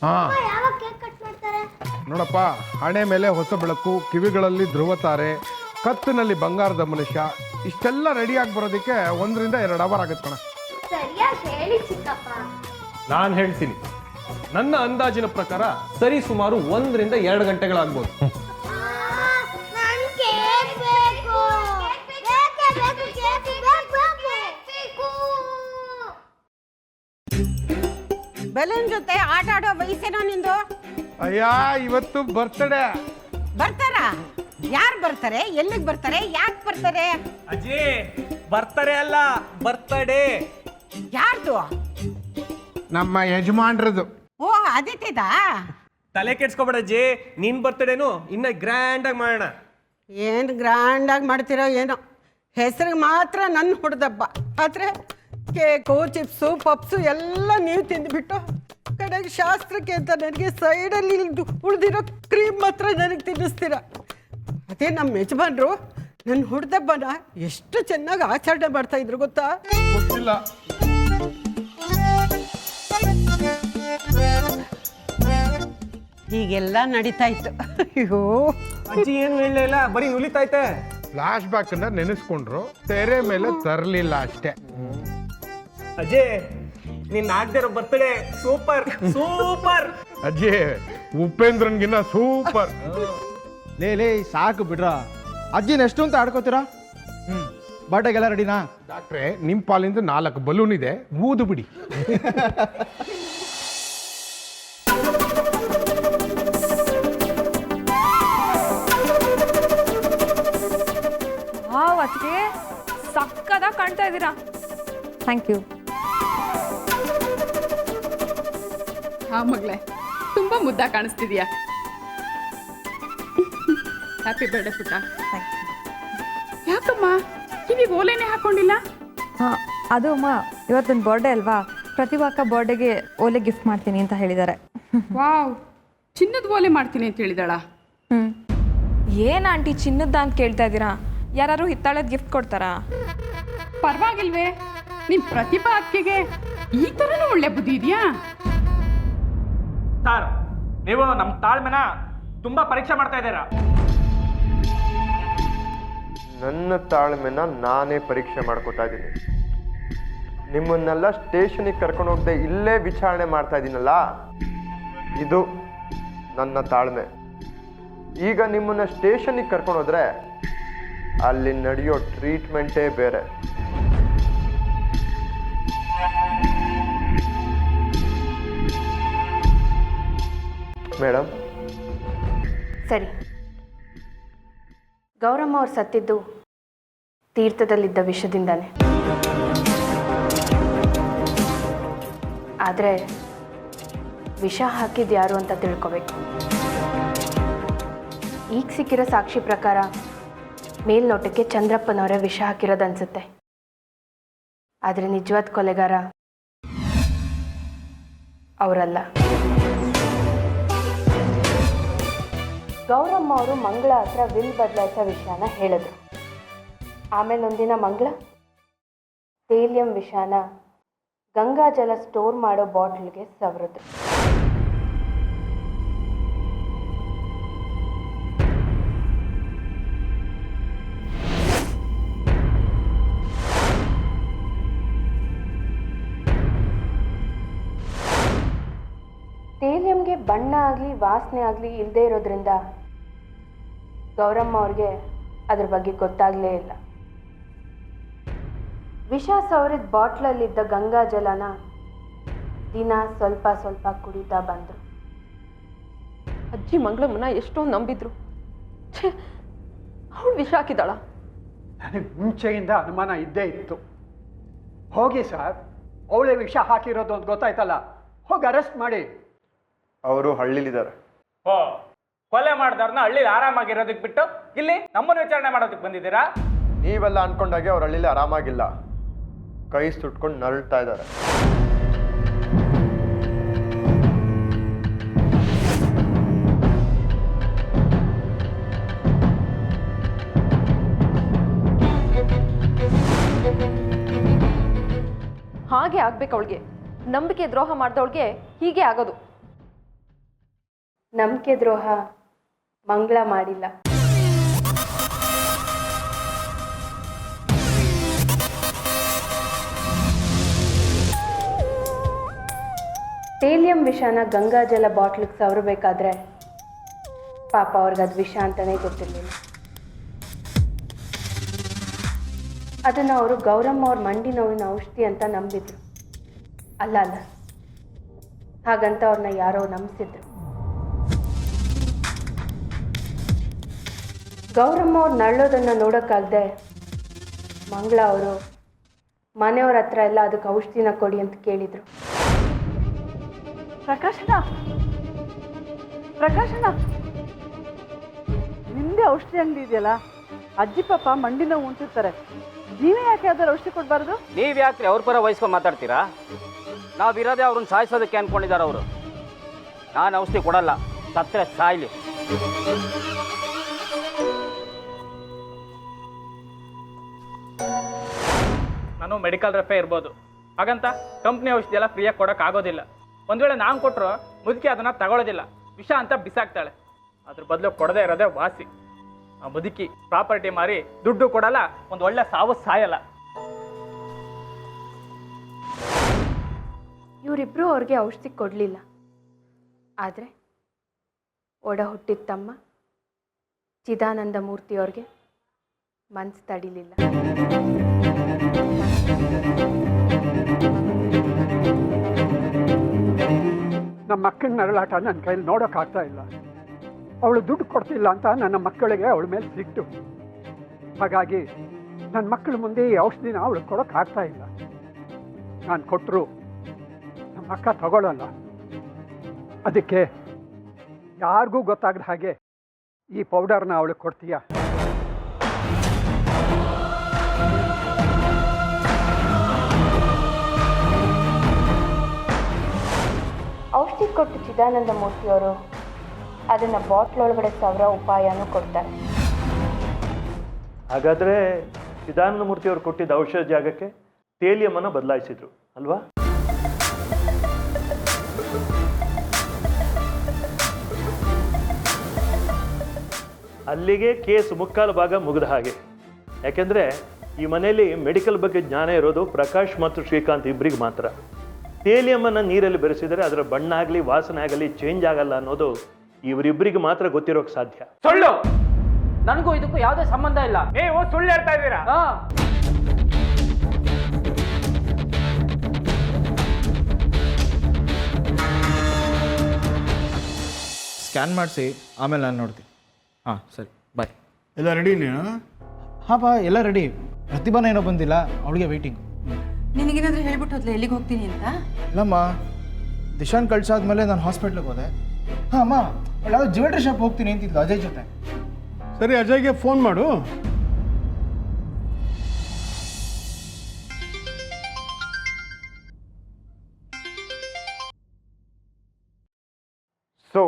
ಹಾಂ ನೋಡಪ್ಪ, ಹಣೆ ಮೇಲೆ ಹೊಸ ಬೆಳಕು, ಕಿವಿಗಳಲ್ಲಿ ಧ್ರುವತಾರೆ, ಕತ್ತಿನಲ್ಲಿ ಬಂಗಾರದ ಮನುಷ್ಯ, ಇಷ್ಟೆಲ್ಲ ರೆಡಿಯಾಗಿ ಬರೋದಕ್ಕೆ 1 ರಿಂದ 2 ಅವರ್ ಆಗುತ್ತೆ ಕಣ. ನಾನು ಹೇಳ್ತೀನಿ, ನನ್ನ ಅಂದಾಜಿನ ಪ್ರಕಾರ ಸರಿ ಸುಮಾರು 1 ರಿಂದ 2 ಗಂಟೆಗಳಾಗ್ಬೋದು. ಬೆಲೂನ್ ಜೊತೆ ಆಟ ಆಡೋ ವಯಸ್ಸೇನೋ ನಿಂದು? ಅಯ್ಯ, ಇವತ್ತು ಬರ್ತಡೇ. ಬರ್ತಾರ? ಯಾರು ಬರ್ತಾರೆ? ಎಲ್ಲಿಗೆ ಬರ್ತಾರೆ? ಯಾಕೆ ಬರ್ತಾರೆ? ಅಜ್ಜಿ, ಬರ್ತಾರೆ ಅಲ್ಲ, ಬರ್ತಡೇ. ಯಾರ್ದು? ನಮ್ಮ ಯಜಮಾನ್ರದು. ಓ, ಆದಿತ್ಯದ? ತಲೆ ಕೆಡ್ಸ್ಕೊಬೇಡ ಅಜ್ಜಿ, ನಿನ್ ಬರ್ತಡೇನು ಇನ್ನ ಗ್ರ್ಯಾಂಡ್ ಆಗಿ ಮಾಡೋಣ. ಏನು ಗ್ರ್ಯಾಂಡ್ ಆಗಿ ಮಾಡ್ತಿರೋ ಏನೋ, ಹೆಸರಿಗೆ ಮಾತ್ರ ನನ್ನ ಹುಡ್ದಬ್ಬ. ಆದ್ರೆ ಕೇಕು, ಚಿಪ್ಸು, ಪಪ್ಸು ಎಲ್ಲ ನೀವು ತಿಂದುಬಿಟ್ಟು ಕಡೆಗೆ ಶಾಸ್ತ್ರಕ್ಕೆ ಅಂತ ನನಗೆ ಸೈಡಲ್ಲಿ ಉಳಿದಿರೋ ಕ್ರೀಮ್ ಮಾತ್ರ ನನಗೆ ತಿನ್ನಿಸ್ತೀರ. ಅದೇ ನಮ್ಮ ಯಜಮಾನ್ರು ನನ್ನ ಹುಡ್ದಬ್ಬನ ಎಷ್ಟು ಚೆನ್ನಾಗಿ ಆಚರಣೆ ಮಾಡ್ತಾ ಇದ್ರು ಗೊತ್ತಾ? ಗೊತ್ತಿಲ್ಲ. ಹೀಗೆಲ್ಲ ನಡೀತಾ ಇತ್ತು. ಅಯ್ಯೋ ಅಜ್ಜಿ ಏನು ಹೇಳಲಿಲ್ಲ, ಬರೀ ನುಲಿತೈತೆ. ಫ್ಲಾಶ್ ಬ್ಯಾಕ್ ಅನ್ನ ನೆನೆಸ್ಕೊಂಡ್ರು, ತೆರೆ ಮೇಲೆ ತರಲಿಲ್ಲ ಅಷ್ಟೇ. ಅಜ್ಜಿ, ನಿನ್ನ ಆಗ್ದಿರೋ ಬರ್ತಡೇ ಸೂಪರ್ ಸೂಪರ್. ಅಜ್ಜಿ, ಉಪೇಂದ್ರನ್ಗಿನ್ನ ಸೂಪರ್. ಲೇ ಸಾಕು ಬಿಡ್ರ. ಅಜ್ಜಿನ ಎಷ್ಟು ಅಂತ ಆಡ್ಕೋತೀರಾ? ಬರ್ಡೇಗೆಲ್ಲ ರೆಡಿನಾ? ಡಾಕ್ಟ್ರೆ, ನಿಮ್ಮ ಪಾಲಿಂದ 4 ಬಲೂನ್ ಇದೆ, ಊದು ಬಿಡಿ. ಅದಕ್ಕೆ ಸಕ್ಕದಾಗ ಕಾಣ್ತಾ ಇದ್ದೀರಾ. Thank you. ಹಾ ಮಗಳೇ, ತುಂಬಾ ಮುದ್ದಾಗಿ ಕಾಣಿಸ್ತಿದ್ಯಾ. ಹ್ಯಾಪಿ ಬರ್ಡೇ ಪುಟ್ಟ. ಯಾಕಮ್ಮ ಕಿವಿಗೆ ಓಲೆನೇ ಹಾಕೊಂಡಿಲ್ಲ? ಹಾಂ, ಅದು ಅಮ್ಮ, ಇವತ್ತಿನ ಬರ್ಡೇ ಅಲ್ವಾ, ಪ್ರತಿಭಾಕ ಬರ್ಡೇಗೆ ಓಲೆ ಗಿಫ್ಟ್ ಮಾಡ್ತೀನಿ ಅಂತ ಹೇಳಿದ್ದಾರೆ. ವಾವ್, ಚಿನ್ನದ ಓಲೆ ಮಾಡ್ತೀನಿ ಅಂತ ಹೇಳಿದಾಳ? ಏನು ಆಂಟಿ ಚಿನ್ನದ ಅಂತ ಕೇಳ್ತಾ ಇದ್ದೀರಾ? ಯಾರು ಹಿತ್ತಾಳದ ಗಿಫ್ಟ್ ಕೊಡ್ತಾರಾ? ಪರವಾಗಿಲ್ವೇ, ನಿಮ್ ಪ್ರತಿಭಾ ಅಕ್ಕಿಗೆ ಈ ಥರನೂ ಒಳ್ಳೆ ಬುದ್ಧಿ ಇದೆಯಾ? ಸರ್, ನೀವು ನಮ್ಮ ತಾಳ್ಮೆನ ತುಂಬಾ ಪರೀಕ್ಷೆ ಮಾಡ್ತಾ ಇದ್ದೀರಾ. ನನ್ನ ತಾಳ್ಮೆನ ನಾನೇ ಪರೀಕ್ಷೆ ಮಾಡ್ಕೊತಾ ಇದ್ದೀನಿ. ನಿಮ್ಮನ್ನೆಲ್ಲ ಸ್ಟೇಷನಿಗೆ ಕರ್ಕೊಂಡು ಹೋಗದೆ ಇಲ್ಲೇ ವಿಚಾರಣೆ ಮಾಡ್ತಾ ಇದ್ದೀನಲ್ಲ, ಇದು ನನ್ನ ತಾಳ್ಮೆ. ಈಗ ನಿಮ್ಮನ್ನ ಸ್ಟೇಷನಿಗೆ ಕರ್ಕೊಂಡು ಹೋದ್ರೆ ಅಲ್ಲಿ ನಡೆಯೋ ಟ್ರೀಟ್ಮೆಂಟೇ ಬೇರೆ. ಮೇಡಮ್, ಸರಿ, ಗೌರಮ್ಮ ಅವ್ರು ಸತ್ತಿದ್ದು ತೀರ್ಥದಲ್ಲಿದ್ದ ವಿಷದಿಂದಾನೆ. ಆದರೆ ವಿಷ ಹಾಕಿದ್ದು ಯಾರು ಅಂತ ತಿಳ್ಕೋಬೇಕು. ಈಗ ಸಿಕ್ಕಿರೋ ಸಾಕ್ಷಿ ಪ್ರಕಾರ ಮೇಲ್ನೋಟಕ್ಕೆ ಚಂದ್ರಪ್ಪನವರೇ ವಿಷ ಹಾಕಿರೋದನ್ಸುತ್ತೆ. ಆದರೆ ನಿಜವಾದ ಕೊಲೆಗಾರ ಅವರಲ್ಲ. ಗೌರಮ್ಮ ಅವರು ಮಂಗಳ ಹತ್ರ ವಿಲ್ ಬದಲಾಯಿಸೋ ವಿಷಯನ ಹೇಳಿದ್ರು. ಆಮೇಲೆ ಒಂದಿನ ಮಂಗಳ ತೇಲಿಯಂ ವಿಷಾನ ಗಂಗಾಜಲ ಸ್ಟೋರ್ ಮಾಡೋ ಬಾಟ್ಲ್ಗೆ ಸವರಿದ್ರು. ತೇಲಿಯಂಗೆ ಬಣ್ಣ ಆಗಲಿ ವಾಸನೆ ಆಗಲಿ ಇಲ್ಲದೆ ಇರೋದ್ರಿಂದ ಗೌರಮ್ಮ ಅವ್ರಿಗೆ ಅದ್ರ ಬಗ್ಗೆ ಗೊತ್ತಾಗಲೇ ಇಲ್ಲ. ವಿಷ ಸವರಿದ ಬಾಟ್ಲಲ್ಲಿದ್ದ ಗಂಗಾ ಜಲನ ದಿನ ಸ್ವಲ್ಪ ಸ್ವಲ್ಪ ಕುಡಿತಾ ಬಂದರು. ಅಜ್ಜಿ ಮಂಗಳಮ್ಮನ ಎಷ್ಟೊಂದು ನಂಬಿದ್ರು. ಅವಳು ವಿಷ ಹಾಕಿದಾಳ? ನನಗೆ ಮುಂಚೆಯಿಂದ ಅನುಮಾನ ಇದ್ದೇ ಇತ್ತು. ಹೋಗಿ ಸರ್, ಅವಳೇ ವಿಷ ಹಾಕಿರೋದು ಅಂತ ಗೊತ್ತಾಯ್ತಲ್ಲ, ಹೋಗಿ ಅರೆಸ್ಟ್ ಮಾಡಿ. ಅವರು ಹಳ್ಳಿಲಿದ್ದಾರೆ. ಓ, ಕೊಲೆ ಮಾಡಿದವ್ರನ್ನ ಹಳ್ಳಿಲಿ ಆರಾಮಾಗಿರೋದಕ್ಕೆ ಬಿಟ್ಟು ಇಲ್ಲಿ ನಮ್ಮನ್ನು ವಿಚಾರಣೆ ಮಾಡೋದಕ್ಕೆ ಬಂದಿದ್ದೀರಾ? ನೀವೆಲ್ಲ ಅನ್ಕೊಂಡಾಗೆ ಅವ್ರ ಹಳ್ಳಿಲಿ ಆರಾಮಾಗಿಲ್ಲ, ಕೈ ಸುಟ್ಕೊಂಡು ನರಳ್ತಾ ಇದ್ದಾರೆ. ಹಾಗೆ ಆಗ್ಬೇಕು ಅವಳಿಗೆ. ನಂಬಿಕೆ ದ್ರೋಹ ಮಾಡಿದವಳಿಗೆ ಹೀಗೆ ಆಗೋದು. ನಂಬಿಕೆ ದ್ರೋಹ ಮಂಗಳ ಮಾಡಿಲ್ಲ. ಟೇಲಿಯಂ ವಿಷಾನ ಗಂಗಾಜಲ ಬಾಟ್ಲಿಗೆ ಸವರಬೇಕಾದ್ರೆ ಪಾಪ ಅವ್ರಿಗೆ ಅದು ವಿಷ ಅಂತಲೇ ಗೊತ್ತಿರಲಿಲ್ಲ. ಅದನ್ನು ಅವರು ಗೌರಮ್ಮ ಅವ್ರ ಮಂಡಿ ನೋವಿನ ಔಷಧಿ ಅಂತ ನಂಬಿದ್ರು. ಅಲ್ಲ ಹಾಗಂತ ಅವ್ರನ್ನ ಯಾರೋ ನಂಬಿಸಿದ್ರು. ಗೌರಮ್ಮ ಅವ್ರು ನರಳೋದನ್ನು ನೋಡೋಕ್ಕಾಗದೆ ಮಂಗಳ ಅವರು ಮನೆಯವ್ರ ಹತ್ರ ಎಲ್ಲ ಅದಕ್ಕೆ ಔಷಧಿನ ಕೊಡಿ ಅಂತ ಕೇಳಿದರು. ಪ್ರಕಾಶನ ನಿಮ್ಮದೇ ಔಷಧಿ ಅಂಗಡಿ ಇದೆಯಲ್ಲ, ಅಜ್ಜಿ ಪಾಪ ಮಂಡಿ ನೋವು ಉಂಟಿರ್ತಾರೆ, ನೀವೇ ಯಾಕೆ ಯಾವ್ದಾರು ಔಷಧಿ ಕೊಡಬಾರ್ದು? ನೀವು ಯಾಕ್ರಿ ಅವ್ರ ಪರ ವಹಿಸ್ಕೊಂಡು ಮಾತಾಡ್ತೀರಾ? ನಾವಿರೋದೇ ಅವ್ರನ್ನ ಸಾಯಿಸೋದಕ್ಕೆ ಅನ್ಕೊಂಡಿದ್ದಾರೆ ಅವರು. ನಾನು ಔಷಧಿ ಕೊಡಲ್ಲ, ಸತ್ತರೆ ಸಾಯ್ಲಿ. ನಾನು ಮೆಡಿಕಲ್ ರೆಫೇ ಇರ್ಬೋದು, ಹಾಗಂತ ಕಂಪ್ನಿ ಔಷಧಿ ಎಲ್ಲ ಫ್ರೀಯಾಗಿ ಕೊಡೋಕ್ಕಾಗೋದಿಲ್ಲ. ಒಂದು ವೇಳೆ ನಾನು ಕೊಟ್ಟರು ಮುದುಕಿ ಅದನ್ನು ತಗೊಳ್ಳೋದಿಲ್ಲ, ವಿಷ ಅಂತ ಬಿಸಾಕ್ತಾಳೆ. ಅದ್ರ ಬದಲು ಕೊಡದೇ ಇರೋದೇ ವಾಸಿ. ಆ ಮುದುಕಿ ಪ್ರಾಪರ್ಟಿ ಮಾರಿ ದುಡ್ಡು ಕೊಡಲ್ಲ, ಒಂದು ಒಳ್ಳೆ ಸಾವು ಸಾಯಲ್ಲ. ಇವರಿಬ್ಬರು ಅವ್ರಿಗೆ ಔಷಧಿ ಕೊಡಲಿಲ್ಲ. ಆದರೆ ಒಡ ಹುಟ್ಟಿದ ತಮ್ಮ ಚಿದಾನಂದ ಮೂರ್ತಿಯವ್ರಿಗೆ ಮನಸ್ಸು ತಡಿಲಿಲ್ಲ. ನಮ್ಮ ಮಕ್ಕಳ ನರಳಾಟ ನನ್ನ ಕೈಲಿ ನೋಡೋಕ್ಕಾಗ್ತಾ ಇಲ್ಲ. ಅವಳು ದುಡ್ಡು ಕೊಡ್ತಿಲ್ಲ ಅಂತ ನನ್ನ ಮಕ್ಕಳಿಗೆ ಅವಳ ಮೇಲೆ ಸಿಟ್ಟು. ಹಾಗಾಗಿ ನನ್ನ ಮಕ್ಕಳ ಮುಂದೆ ಈ ಔಷಧಿನ ಅವಳು ಕೊಡೋಕ್ಕಾಗ್ತಾ ಇಲ್ಲ. ನಾನು ಕೊಟ್ಟರು ನಮ್ಮ ಅಕ್ಕ ತಗೊಳ್ಳಲ್ಲ. ಅದಕ್ಕೆ ಯಾರಿಗೂ ಗೊತ್ತಾಗದ ಹಾಗೆ ಈ ಪೌಡರ್ನ ಅವಳಿಗೆ ಕೊಡ್ತೀಯಾ? ಔಷಧಿ ಕೊಟ್ಟು ಚಿದಾನಂದ ಮೂರ್ತಿಯವರು ಅದನ್ನು ಬಾಟ್ಲೊಳಗಡೆ ಸವರೋ ಉಪಾಯನೂ ಕೊಡ್ತಾರೆ. ಹಾಗಾದರೆ ಚಿದಾನಂದ ಮೂರ್ತಿಯವರು ಕೊಟ್ಟಿದ್ದ ಔಷಧ ಜಾಗಕ್ಕೆ ಟೇಲಿಯಮನ್ನು ಬದಲಾಯಿಸಿದ್ರು ಅಲ್ವಾ? ಅಲ್ಲಿಗೆ ಕೇಸ್ ಮುಕ್ಕಾಲು ಭಾಗ ಮುಗಿದ ಹಾಗೆ. ಯಾಕೆಂದರೆ ಈ ಮನೆಯಲ್ಲಿ ಮೆಡಿಕಲ್ ಬಗ್ಗೆ ಜ್ಞಾನ ಇರೋದು ಪ್ರಕಾಶ್ ಮತ್ತು ಶ್ರೀಕಾಂತ್ ಇಬ್ಬರಿಗೆ ಮಾತ್ರ. ಟೇಲಿಯಮನ್ನು ನೀರಲ್ಲಿ ಬೆರೆಸಿದರೆ ಅದರ ಬಣ್ಣ ಆಗಲಿ ವಾಸನೆ ಆಗಲಿ ಚೇಂಜ್ ಆಗಲ್ಲ ಅನ್ನೋದು ಇವರಿಬ್ಬರಿಗೆ ಮಾತ್ರ ಗೊತ್ತಿರೋಕ್ಕೆ ಸಾಧ್ಯ. ಸುಳ್ಳು! ನನಗೂ ಇದಕ್ಕೂ ಯಾವುದೇ ಸಂಬಂಧ ಇಲ್ಲ. ನೀವು ಸುಳ್ಳು ಹೇಳ್ತಾ ಇದ್ದೀರಾ? ಸ್ಕ್ಯಾನ್ ಮಾಡಿಸಿ ಆಮೇಲೆ ನಾನು ನೋಡ್ತೀನಿ. ಹಾಂ ಸರಿ ಬಾಯ್. ಎಲ್ಲ ರೆಡಿ ನೀನು? ಹಾಂ ಬಾ, ಎಲ್ಲ ರೆಡಿ. ಪ್ರತಿಭಾನ ಏನೋ ಬಂದಿಲ್ಲ, ಅವಳಿಗೆ ವೆಯ್ಟಿಂಗ್. ನಿನಗೇನಾದ್ರೂ ಹೇಳ್ಬಿಟ್ಟು ಹೋದ್ಲ ಎಲ್ಲಿಗೆ ಹೋಗ್ತೀನಿ ಅಂತ? ಇಲ್ಲಮ್ಮ, ದಿಶಾನ್ ಕಳ್ಸಾದ್ಮೇಲೆ ನಾನು ಹಾಸ್ಪಿಟ್ಲಿಗೆ ಹೋದೆ. ಹಾಂ ಅಮ್ಮ, ಅವಳು ಯಾವುದೋ ಜ್ಯುವೆಲ್ರಿ ಶಾಪ್ ಹೋಗ್ತೀನಿ ಅಂತಿದ್ಲು ಅಜಯ್ ಜೊತೆ. ಸರಿ, ಅಜಯ್ಗೆ ಫೋನ್ ಮಾಡು. ಸೊ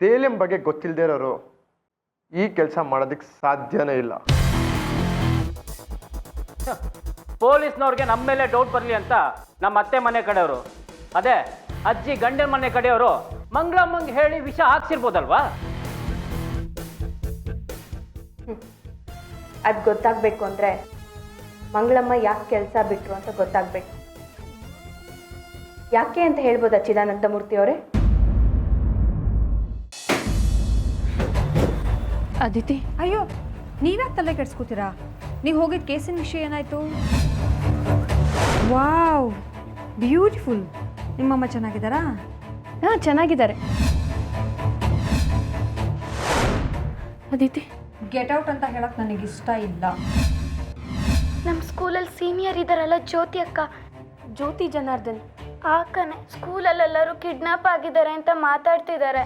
ಟೇಲಿಯಂ ಬಗ್ಗೆ ಗೊತ್ತಿಲ್ಲದೆ ಇರೋರು ಈ ಕೆಲಸ ಮಾಡೋದಕ್ಕೆ ಸಾಧ್ಯನೇ ಇಲ್ಲ. ಪೊಲೀಸ್ನವ್ರಿಗೆ ನಮ್ಮ ಮೇಲೆ ಡೌಟ್ ಬರಲಿ ಅಂತ ನಮ್ಮ ಅತ್ತೆ ಮನೆ ಕಡೆಯವರು, ಅದೇ ಅಜ್ಜಿ ಗಂಡನ ಮನೆ ಕಡೆಯವರು ಮಂಗಳಮ್ಮಂಗೆ ಹೇಳಿ ವಿಷ ಹಾಕ್ಸಿರ್ಬೋದಲ್ವಾ? ಅದು ಗೊತ್ತಾಗಬೇಕು ಅಂದರೆ ಮಂಗಳಮ್ಮ ಯಾಕೆ ಕೆಲಸ ಬಿಟ್ಟರು ಅಂತ ಗೊತ್ತಾಗಬೇಕು. ಯಾಕೆ ಅಂತ ಹೇಳ್ಬೋದಾ ಚಿದಾನಂದ ಮೂರ್ತಿಯವರೇ? ಅದಿತಿ, ಅಯ್ಯೋ ನೀವ್ಯಾಕೆ ತಲೆ ಕೆಡ್ಸ್ಕೊತೀರಾ? ನೀವು ಹೋಗಿದ್ದ ಕೇಸಿನ ವಿಷಯ ಏನಾಯ್ತು? Wow, beautiful. ನಿಮ್ಮಮ್ಮ ಚೆನ್ನಾಗಿದ್ದಾರಾ? ಹಾಂ, ಚೆನ್ನಾಗಿದ್ದಾರೆ. ಅದಿತಿ, ಗೆಟ್ ಔಟ್ ಅಂತ ಹೇಳಕ್ ನನಗೆ ಇಷ್ಟ ಇಲ್ಲ. ನಮ್ಮ ಸ್ಕೂಲಲ್ಲಿ ಸೀನಿಯರ್ ಇದ್ದಾರಲ್ಲ, ಜ್ಯೋತಿ ಅಕ್ಕ. ಜ್ಯೋತಿ ಜನಾರ್ದನ್ ಆ ಅಕ್ಕನೇ ಸ್ಕೂಲಲ್ಲೆಲ್ಲರೂ ಕಿಡ್ನಾಪ್ ಆಗಿದ್ದಾರೆ ಅಂತ ಮಾತಾಡ್ತಿದ್ದಾರೆ.